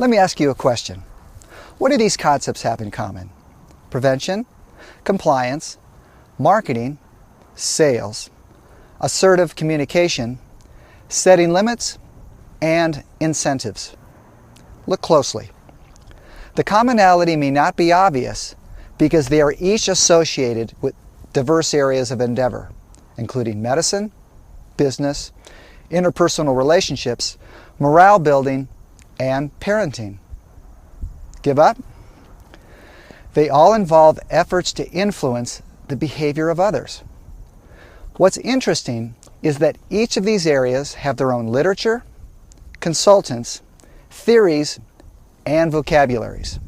Let me ask you a question. What do these concepts have in common? Prevention, compliance, marketing, sales, assertive communication, setting limits, and incentives. Look closely. The commonality may not be obvious because they are each associated with diverse areas of endeavor, including medicine, business, interpersonal relationships, morale building, and parenting. Give up? They all involve efforts to influence the behavior of others. What's interesting is that each of these areas have their own literature, consultants, theories, and vocabularies.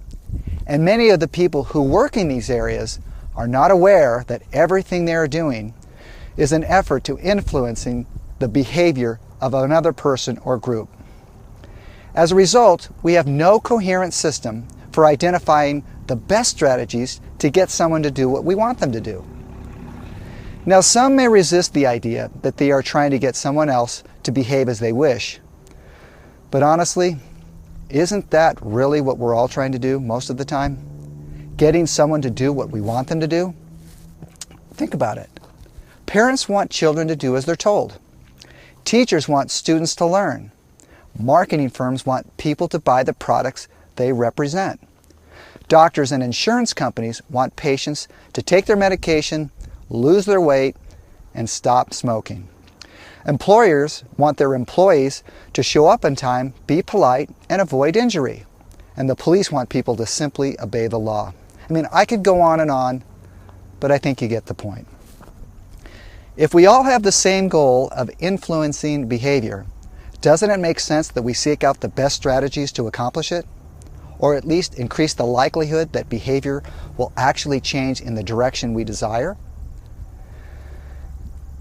And many of the people who work in these areas are not aware that everything they are doing is an effort to influencing the behavior of another person or group. As a result, we have no coherent system for identifying the best strategies to get someone to do what we want them to do. Now, some may resist the idea that they are trying to get someone else to behave as they wish. But honestly, isn't that really what we're all trying to do most of the time? Getting someone to do what we want them to do? Think about it. Parents want children to do as they're told. Teachers want students to learn. Marketing firms want people to buy the products they represent. Doctors and insurance companies want patients to take their medication, lose their weight, and stop smoking. Employers want their employees to show up on time, be polite, and avoid injury. And the police want people to simply obey the law. I mean, I could go on, but I think you get the point. If we all have the same goal of influencing behavior, doesn't it make sense that we seek out the best strategies to accomplish it? Or at least increase the likelihood that behavior will actually change in the direction we desire?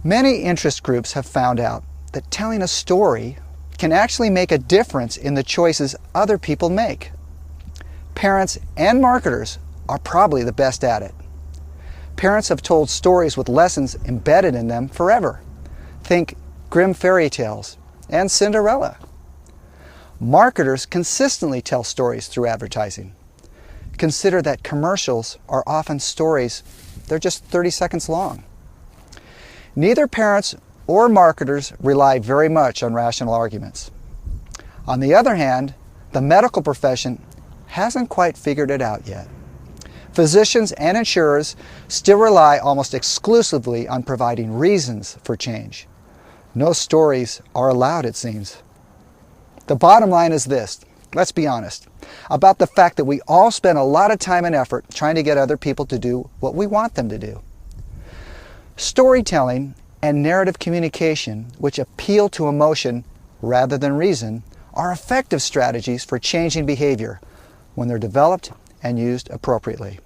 Many interest groups have found out that telling a story can actually make a difference in the choices other people make. Parents and marketers are probably the best at it. Parents have told stories with lessons embedded in them forever. Think Grimm fairy tales and Cinderella. Marketers consistently tell stories through advertising. Consider that commercials are often stories, they're just 30 seconds long. Neither parents or marketers rely very much on rational arguments. On the other hand, the medical profession hasn't quite figured it out yet. Physicians and insurers still rely almost exclusively on providing reasons for change. No stories are allowed, it seems. The bottom line is this, let's be honest, about the fact that we all spend a lot of time and effort trying to get other people to do what we want them to do. Storytelling and narrative communication, which appeal to emotion rather than reason, are effective strategies for changing behavior when they're developed and used appropriately.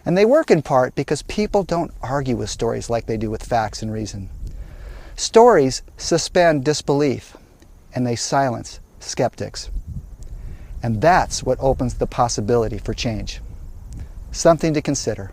And they work in part because people don't argue with stories like they do with facts and reason. Stories suspend disbelief, and they silence skeptics. And that's what opens the possibility for change. Something to consider.